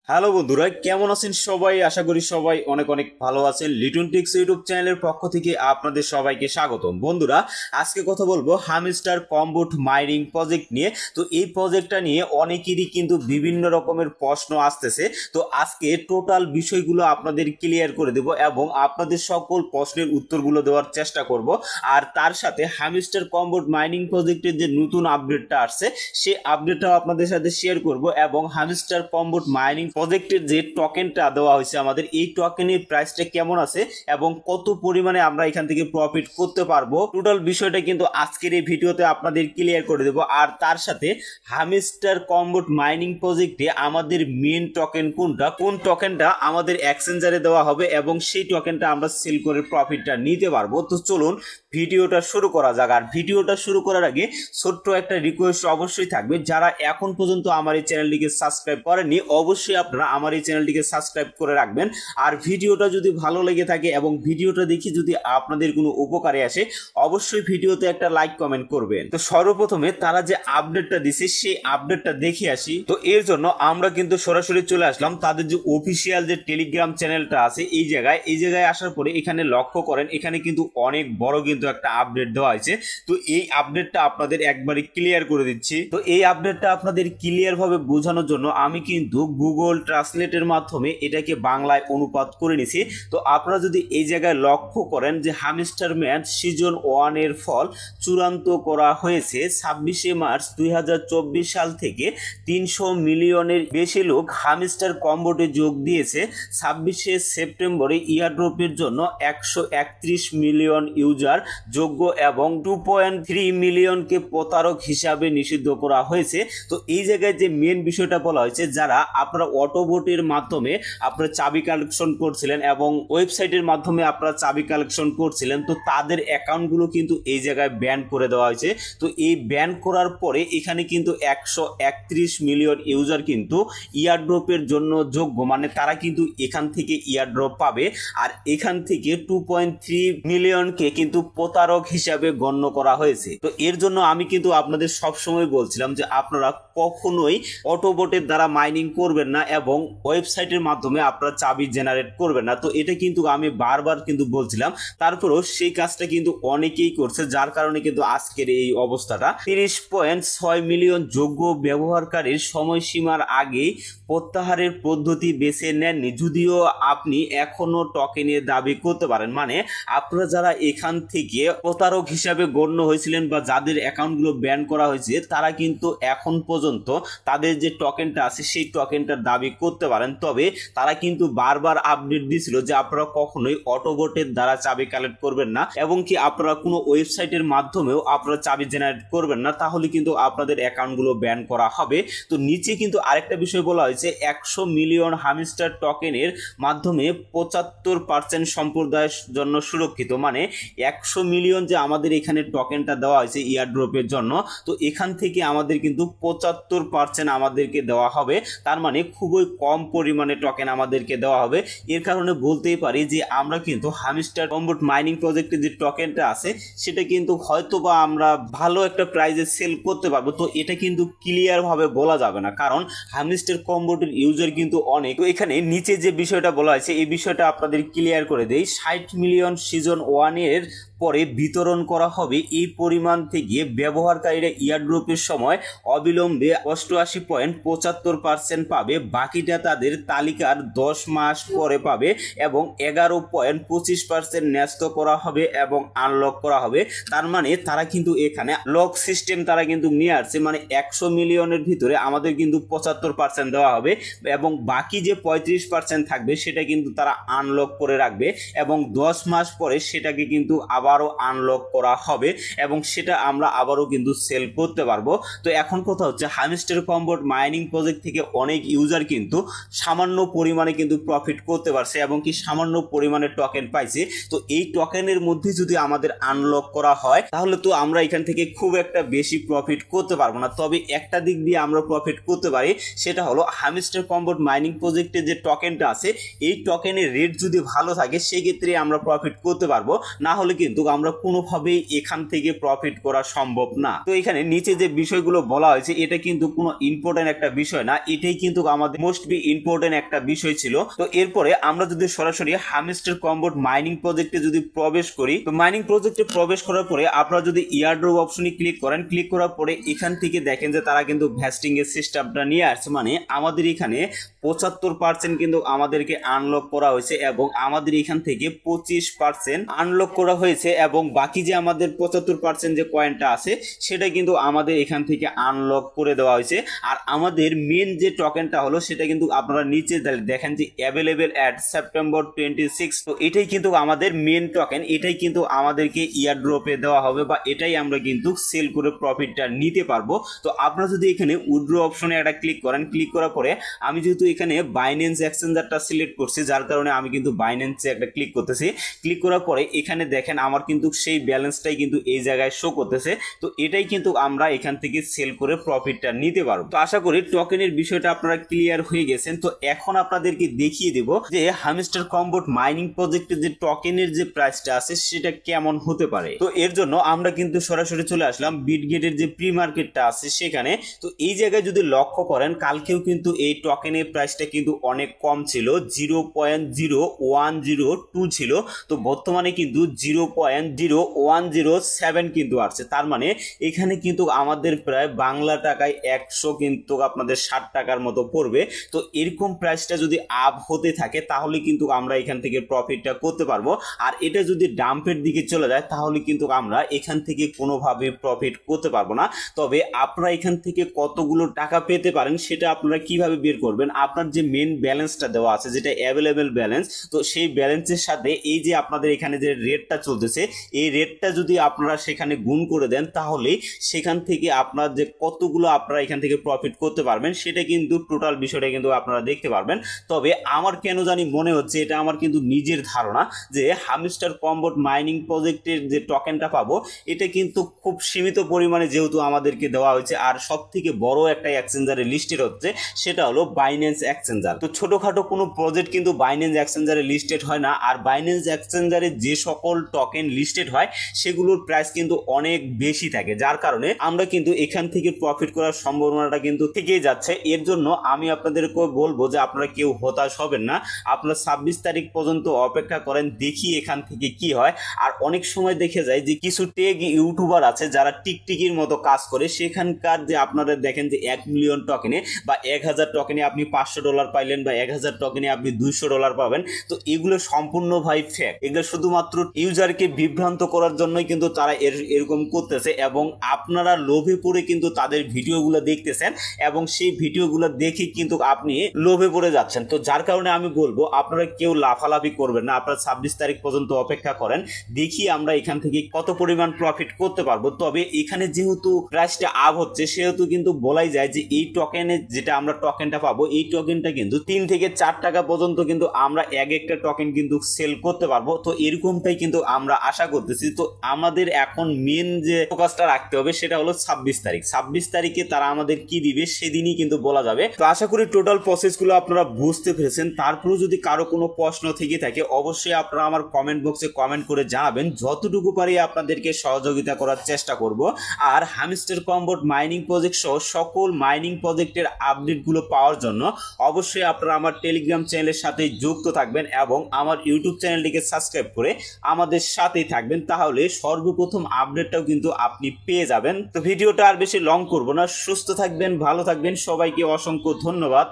Hello বন্ধুরা, কেমন আছেন সবাই? আশা করি সবাই অনেক অনেক ভালো আছেন। লিটন টিক্স ইউটিউব চ্যানেলের পক্ষ থেকে আপনাদের সবাইকে স্বাগতম। বন্ধুরা, আজকে কথা বলবো হামস্টার কম্বোট মাইনিং প্রজেক্ট নিয়ে। তো এই প্রজেক্টটা নিয়ে অনেকেরই কিন্তু বিভিন্ন রকমের প্রশ্ন আসতেছে। তো আজকে টোটাল বিষয়গুলো আপনাদের ক্লিয়ার করে দেব এবং আপনাদের সকল প্রশ্নের উত্তরগুলো দেওয়ার চেষ্টা করব। আর তার সাথে হামস্টার কম্বোট মাইনিং প্রজেক্টের যে নতুন আপডেটটা আসছে সেই আপডেটটাও আপনাদের সাথে শেয়ার করব এবং হামস্টার কম্বোট মাইনিং প্রজেক্টের যে টোকেনটা দেওয়া হয়েছে আমাদের, এই টোকেনের প্রাইসটা কেমন আছে এবং কত পরিমাণে আমরা এখান থেকে প্রফিট করতে পারবো, টোটাল বিষয়টা কিন্তু আজকের এই ভিডিওতে আপনাদের ক্লিয়ার করে দেব। আর তার সাথে হামস্টার কম্বোট মাইনিং প্রজেক্টে আমাদের মেন টোকেন কোনটা, কোন টোকেনটা আমাদের এক্সচেঞ্জারে দেওয়া হবে এবং সেই টোকেনটা আমরা সেল করে প্রফিটটা নিতে পারবো। তো চলুন ভিডিওটা শুরু করা যাক। আর ভিডিওটা শুরু করার আগে ছোট্ট একটা রিকোয়েস্ট অবশ্যই থাকবে, যারা এখন পর্যন্ত আমার এই চ্যানেলটিকে সাবস্ক্রাইব করেননি অবশ্যই আপনারা আমার এই চ্যানেলটিকে সাবস্ক্রাইব করে রাখবেন। আর ভিডিওটা যদি ভালো লেগে থাকে এবং ভিডিওটা দেখি যদি আপনাদের কোনো উপকারে আসে অবশ্যই ভিডিওতে একটা লাইক কমেন্ট করবেন। তো সর্বপ্রথমে তারা যে আপডেটটা দিছে সেই আপডেটটা দেখে আসি। তো এর জন্য আমরা কিন্তু সরাসরি চলে আসলাম তাদের যে অফিসিয়াল যে টেলিগ্রাম চ্যানেলটা আছে এই জায়গায় আসার পরে এখানে লক্ষ্য করেন এখানে কিন্তু অনেক বড় কিন্তু একটা আপডেট দেওয়া হয়েছে। তো এই আপডেটটা আপনাদের একবারে ক্লিয়ার করে দিচ্ছি। তো এই আপডেটটা আপনাদের ক্লিয়ার ভাবে বোঝানোর জন্য আমি কিন্তু গুগল ট্রান্সলেটের মাধ্যমে এটাকে বাংলায় অনুবাদ করে নিছি। তো আপনারা যদি এই জায়গায় লক্ষ্য করেন যে হামস্টার ম্যাচ সিজন 1 এর ফল চূড়ান্ত করা হয়েছে 26শে মার্চ 2024 সাল থেকে 300 মিলিয়নের বেশি লোক হামস্টার কম্বোটে যোগ দিয়েছে। 26শে সেপ্টেম্বরে ইয়ারড্রপের জন্য 131 মিলিয়ন ইউজার যোগ্য এবং 2.3 মিলিয়নকে প্রতারক হিসাবে নিষিদ্ধ করা হয়েছে। তো এই জায়গায় যে মেন বিষয়টা বলা হয়েছে, যারা আপনারা অটোবোটের মাধ্যমে আপনারা চাবি কালেকশন করছিলেন এবং ওয়েবসাইটের মাধ্যমে আপনারা চাবি কালেকশন করছিলেন, তো তাদের অ্যাকাউন্টগুলো কিন্তু এই জায়গায় ব্যান করে দেওয়া হয়েছে। তো এই ব্যান করার পরে এখানে কিন্তু 131 মিলিয়ন ইউজার কিন্তু ইয়ারড্রপের জন্য যোগ্য, মানে তারা কিন্তু এখান থেকে ইয়ারড্রপ পাবে। আর এখান থেকে 2.3 মিলিয়নকে কিন্তু প্রতারক হিসাবে গণ্য করা হয়েছে। তো এর জন্য আমি কিন্তু আপনাদের সবসময় বলছিলাম যে আপনারা কখনোই অটোবোটের দ্বারা মাইনিং করবেন না এবং ওয়েবসাইটের মাধ্যমে আপনারা চাবি জেনারেট করবেন না। তো এটা কিন্তু আমি বারবার কিন্তু বলছিলাম, তারপরেও সেই কাজটা কিন্তু অনেকেই করছে, যার কারণে কিন্তু আজকের এই অবস্থাটা। 30.6 মিলিয়ন যোগ্য ব্যবহারকারীর সময়সীমার আগেই প্রত্যাহারের পদ্ধতি বেছে নেননি, যদিও আপনি এখনো টোকেনের দাবি করতে পারেন। মানে আপনারা যারা এখান থেকে প্রতারক হিসাবে গণ্য হয়েছিলেন বা যাদের অ্যাকাউন্টগুলো ব্যান করা হয়েছে তারা কিন্তু এখন পর্যন্ত তাদের যে টোকেনটা আছে সেই টোকেনটার দাবি করতে পারেন। তবে তারা কিন্তু বারবার আপডেট দিয়েছিল যে আপনারা কখনোই অটোবোটের দ্বারা চাবি কালেক্ট করবেন না এবং কি আপনারা কোনো ওয়েবসাইটের মাধ্যমেও আপনারা চাবি জেনারেট করবেন না, তাহলে কিন্তু আপনাদের অ্যাকাউন্টগুলো ব্যান করা হবে। তো নিচে কিন্তু আরেকটা বিষয় বলা হয়েছে, 100 মিলিয়ন হামস্টার টোকেনের মাধ্যমে 75% সম্প্রদায়ের জন্য সুরক্ষিত। মানে 100 মিলিয়ন যে আমাদের এখানে টোকেনটা দেওয়া হয়েছে ইয়ারড্রপের জন্য, তো এখান থেকে আমাদের কিন্তু 75% আমাদেরকে দেওয়া হবে। তার মানে খুবই কম পরিমাণে টোকেন আমাদেরকে দেওয়া হবে। এর কারণে বলতেই পারি যে আমরা কিন্তু হামস্টার কম্বোট মাইনিং প্রজেক্টের যে টোকেনটা আছে সেটা কিন্তু হয়তোবা আমরা ভালো একটা প্রাইজে সেল করতে পারবো। তো এটা কিন্তু ক্লিয়ার ভাবে বলা যাবে না, কারণ হামস্টার কম্বোটের ইউজার কিন্তু অনেক। তো এখানে নিচে যে বিষয়টা বলা হয়েছে এই বিষয়টা আপনাদের ক্লিয়ার করে দেই। 60 মিলিয়ন সিজন 1 এর পরে বিতরণ করা হবে। এই পরিমাণ থেকে ব্যবহারকারীরা ইয়ারড্রপের সময় অবিলম্বে 88.75% পাবে, বাকিটা তাদের তালিকার 10 মাস পরে পাবে এবং 11.25% ন্যস্ত করা হবে এবং আনলক করা হবে। তার মানে তারা কিন্তু এখানে লক সিস্টেম তারা কিন্তু নিয়ে আসছে, মানে 100 মিলিয়নের ভিতরে আমাদের কিন্তু 75% দেওয়া হবে এবং বাকি যে 35% থাকবে সেটা কিন্তু তারা আনলক করে রাখবে এবং 10 মাস পরে সেটাকে কিন্তু আবারও আনলক করা হবে এবং সেটা আমরা আবারও কিন্তু সেল করতে পারবো। তো এখন কথা হচ্ছে হামস্টার কম্বোট মাইনিং প্রজেক্ট থেকে অনেক ইউজার কিন্তু সামান্য পরিমাণে কিন্তু প্রফিট করতে পারছে এবং কি সামান্য পরিমাণে টোকেন পাইছে। তো এই টোকেনের মধ্যে যদি আমাদের আনলক করা হয় তাহলে তো আমরা এখান থেকে খুব একটা বেশি প্রফিট করতে পারবো না। তবে একটা দিক দিয়ে আমরা প্রফিট করতে পারি, সেটা হলো হামস্টার কম্বোট মাইনিং প্রজেক্টের যে টোকেনটা আছে এই টোকেনের রেট যদি ভালো থাকে সেক্ষেত্রে আমরা প্রফিট করতে পারবো, না হলে কিন্তু কিন্তু আমরা কোনোভাবেই এখান থেকে প্রফিট করা সম্ভব না। তো এখানে নিচে যে বিষয়গুলো বলা হয়েছে এটা কিন্তু কোনো ইম্পর্টেন্ট একটা বিষয় না, এটাই কিন্তু আমাদের মোস্ট বি ইম্পর্টেন্ট একটা বিষয় ছিল। তো এরপরে আমরা যদি সরাসরি হামস্টার কম্বোট মাইনিং প্রজেক্টে যদি প্রবেশ করি, তো মাইনিং প্রজেক্টে প্রবেশ করার পরে আপনারা যদি ইয়ারড্রপ অপশনে ক্লিক করেন, ক্লিক করার পরে এখান থেকে দেখেন যে তারা কিন্তু ভ্যাস্টিং এর সিস্টেমটা নিয়ে আসছে, মানে আমাদের এখানে 75% কিন্তু আমাদেরকে আনলক করা হয়েছে এবং আমাদের এখান থেকে 25% আনলক করা হয়েছে এবং বাকি যে আমাদের 75% যে কয়েনটা আছে সেটা কিন্তু আমাদের এখান থেকে আনলক করে দেওয়া হয়েছে। আর আমাদের মেন যে টোকেনটা হলো সেটা কিন্তু আপনারা নিচে দেখেন যে অ্যাভেলেবেল অ্যাট সেপ্টেম্বর 26। তো এটাই কিন্তু আমাদের মেন টোকেন, এটাই কিন্তু আমাদেরকে ইয়ারড্রপে দেওয়া হবে বা এটাই আমরা কিন্তু সেল করে প্রফিটটা নিতে পারবো। তো আপনারা যদি এখানে উইথড্র অপশনে একটা ক্লিক করেন, ক্লিক করার পরে আমি যেহেতু এখানে বাইন্যান্স এক্সচেঞ্জারটা সিলেক্ট করছি যার কারণে আমি কিন্তু বাইন্যান্সে একটা ক্লিক করতেছি। ক্লিক করার পরে এখানে দেখেন আমার কিন্তু সেই ব্যালেন্সটাই কিন্তু এই জায়গায় শো করতেছে। তো এটাই কিন্তু আমরা এখান থেকে সেল করে প্রফিটটা নিতে পারবো। তো আশা করি টোকেনের বিষয়টা আপনারা ক্লিয়ার হয়ে গেছেন। তো এখন আপনাদেরকে দেখিয়ে দেব যে হামস্টার কম্বোট মাইনিং প্রজেক্টের যে টোকেনের যে প্রাইসটা আছে সেটা কেমন হতে পারে। তো এর জন্য আমরা কিন্তু সরাসরি চলে আসলাম বিটগেটের যে প্রি মার্কেটটা আছে সেখানে। তো এই জায়গায় যদি লক্ষ্য করেন কালকেও কিন্তু এই টোকেনের প্রাইসটা কিন্তু অনেক কম ছিল, 0.0102 ছিল। তো বর্তমানে কিন্তু 0.0107 কিন্তু আসছে। তার মানে এখানে কিন্তু আমাদের প্রায় বাংলা টাকায় 100 কিন্তু আপনাদের 60 টাকার মতো পড়বে। তো এরকম প্রাইসটা যদি আপ হতে থাকে তাহলে কিন্তু আমরা এখান থেকে প্রফিটটা করতে পারবো। আর এটা যদি ডাম্পের দিকে চলে যায় তাহলে কিন্তু আমরা এখান থেকে কোনোভাবে প্রফিট করতে পারবো না। তবে আপনারা এখান থেকে কতগুলো টাকা পেতে পারেন সেটা আপনারা কিভাবে বের করবেন, আপনার যে মেন ব্যালেন্সটা দেওয়া আছে যেটা অ্যাভেলেবেল ব্যালেন্স, তো সেই ব্যালেন্সের সাথে এই যে আপনাদের এখানে যে রেটটা চলতেছে এই রেটটা যদি আপনারা সেখানে গুণ করে দেন তাহলে সেখান থেকে আপনার যে কতগুলো আপনারা এখান থেকে প্রফিট করতে পারবেন সেটা কিন্তু টোটাল বিষয়টা কিন্তু আপনারা দেখতে পারবেন। তবে আমার কেন জানি মনে হচ্ছে, এটা আমার কিন্তু নিজের ধারণা, যে হামস্টার কম্বোট মাইনিং প্রজেক্টের যে টোকেনটা পাবো এটা কিন্তু খুব সীমিত পরিমাণে যেহেতু আমাদেরকে দেওয়া হয়েছে। আর সব থেকে বড় একটা এক্সচেঞ্জারে লিস্টেড হচ্ছে সেটা হলো বাইন্যান্স এক্সচেঞ্জার। তো ছোটখাটো কোনো প্রজেক্ট কিন্তু বাইন্যান্স এক্সচেঞ্জারে লিস্টেড হয় না। আর বাইন্যান্স এক্সচেঞ্জারে যে সকল টোকেন লিস্টেড হয় সেগুলোর প্রাইস কিন্তু অনেক বেশি থাকে, যার কারণে আমরা কিন্তু এখান থেকে প্রফিট করার সম্ভাবনাটা কিন্তু থেকেই যাচ্ছে। এর জন্য আমি আপনাদেরকে বলবো যে আপনারা কেউ হতাশ হবেন না, আপনারা 26 তারিখ পর্যন্ত অপেক্ষা করেন, দেখি এখান থেকে কি হয়। আর অনেক সময় দেখে যায় যে কিছু টেক ইউটিউবার আছে যারা টিকটিকির মতো কাজ করে, সেখানকার যে আপনারা দেখেন যে 1 মিলিয়ন টোকেনে বা 1000 টোকেনে আপনি $500 পাইলেন বা 1000 টোকেনে আপনি $200 পাবেন। তো এগুলো সম্পূর্ণ ভাই ফেক, এগুলো শুধুমাত্র ইউজারকে বিভ্রান্ত করার জন্যই কিন্তু তারা এরকম করতেছে এবং আপনারা লোভে পড়ে কিন্তু তাদের ভিডিওগুলো দেখতেছেন এবং সেই ভিডিওগুলো দেখে কিন্তু আপনি লোভে পড়ে যাচ্ছেন। তো যার কারণে আমি বলবো আপনারা কেউ লাফালাফি করবেন না, আপনারা 26 তারিখ পর্যন্ত অপেক্ষা করেন, দেখি আমরা এখান থেকে কত পরিমাণ প্রফিট করতে পারবো। তবে এখানে যেহেতু প্রাইসটা আপ হচ্ছে সেহেতু কিন্তু বলাই যায় যে এই টোকেনে যেটা আমরা টোকেনটা পাবো এই টোকেনটা কিন্তু 3 থেকে 4 টাকা পর্যন্ত কিন্তু আমরা এক একটা টোকেন কিন্তু সেল করতে পারবো। তো এরকমটাই কিন্তু আমরা আশা করতেছি। তো আমাদের এখন মেন যে ফোকাসটা রাখতে হবে সেটা হলো 26 তারিখ। 26 তারিখে তারা আমাদের কি দিবে সেদিনই কিন্তু বলা যাবে। তো আশা করি টোটাল প্রসেসগুলো আপনারা বুঝতে পেরেছেন। তারপরেও যদি কারো কোনো প্রশ্ন থেকে থাকে অবশ্যই আপনারা আমার কমেন্ট বক্সে কমেন্ট করে জানাবেন, যতটুকু পারি আপনাদেরকে সহযোগিতা করার চেষ্টা করব। আর হামস্টার কম্বোট মাইনিং প্রজেক্ট সহ সকল মাইনিং প্রজেক্টের আপডেটগুলো পাওয়ার জন্য অবশ্যই আপনারা আমার টেলিগ্রাম চ্যানেলের সাথে যুক্ত থাকবেন এবং আমার ইউটিউব চ্যানেলটিকে সাবস্ক্রাইব করে আমাদের সাথেই থাকবেন, তাহলে সর্বপ্রথম আপডেটটাও কিন্তু আপনি পেয়ে যাবেন। তো ভিডিওটা আর বেশি লং করব না, সুস্থ থাকবেন, ভালো থাকবেন, সবাইকে অসংখ্য ধন্যবাদ।